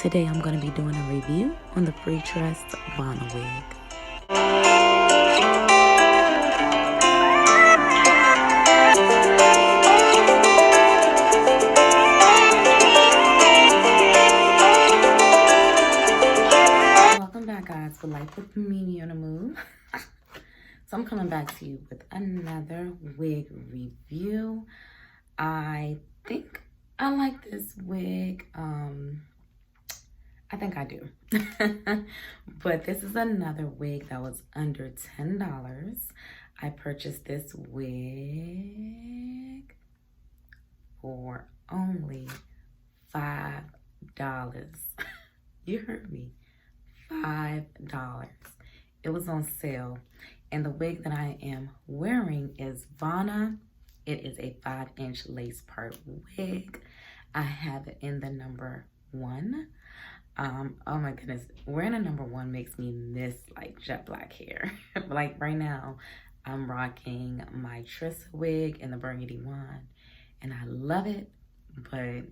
Today I'm going to be doing a review on the Freetress Vana wig. Welcome back, guys, for Life with Mimi on the Move. So I'm coming back to you with another wig review. I think I like this wig. I think I do. But this is another wig that was under $10. I purchased this wig for only $5. You heard me. $5. It was on sale. And the wig that I am wearing is Vana. It is a 5-inch lace part wig. I have it in the number 1. Oh my goodness, wearing a number 1 makes me miss like jet black hair. Like right now, I'm rocking my Trissa wig in the burgundy one, and I love it, but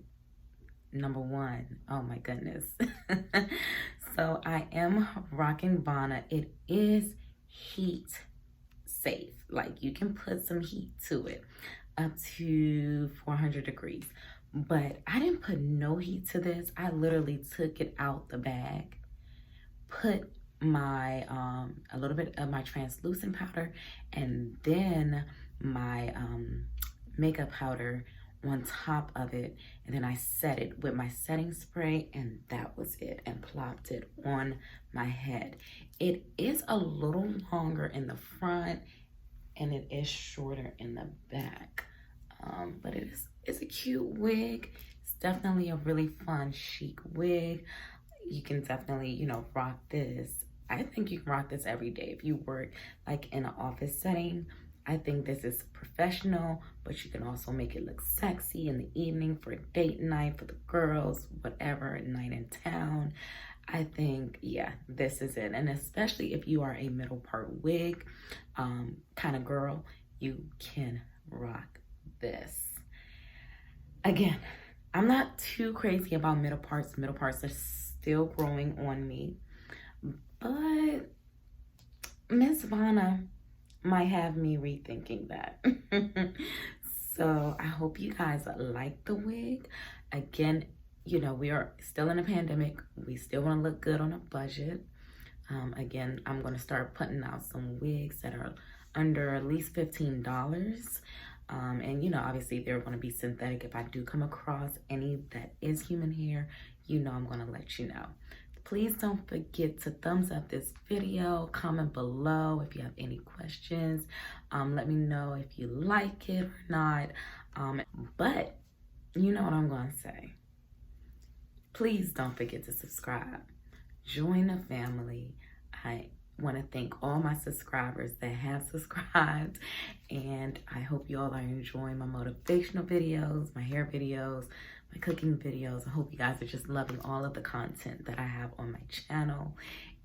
number 1, oh my goodness. So I am rocking Vana. It is heat safe. Like you can put some heat to it up to 400 degrees. But I didn't put no heat to this. I literally took it out the bag, put my a little bit of my translucent powder, and then my makeup powder on top of it, and then I set it with my setting spray, and that was it, and plopped it on my head. It is a little longer in the front, and it is shorter in the back, but it's a cute wig. It's definitely a really fun, chic wig. You can definitely, you know, rock this. I think you can rock this every day if you work like in an office setting. I think this is professional, but you can also make it look sexy in the evening for a date night, for the girls, whatever, night in town. I think, yeah, this is it. And especially if you are a middle part wig kind of girl, you can rock this. Again, I'm not too crazy about middle parts. Middle parts are still growing on me, but Miss Vana might have me rethinking that. So I hope you guys like the wig. Again, you know, we are still in a pandemic. We still want to look good on a budget. Again, I'm going to start putting out some wigs that are under at least $15. And, you know, obviously they're going to be synthetic. If I do come across any that is human hair, you know I'm going to let you know. Please don't forget to thumbs up this video, comment below if you have any questions. Let me know if you like it or not. But you know what I'm going to say. Please don't forget to subscribe. Join the family. I want to thank all my subscribers that have subscribed, and I hope you all are enjoying my motivational videos, my hair videos, my cooking videos. I hope you guys are just loving all of the content that I have on my channel,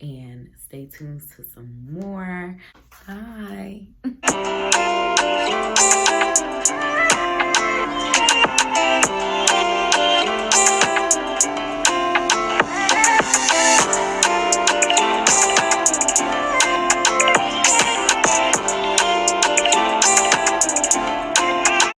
and stay tuned to some more. Bye.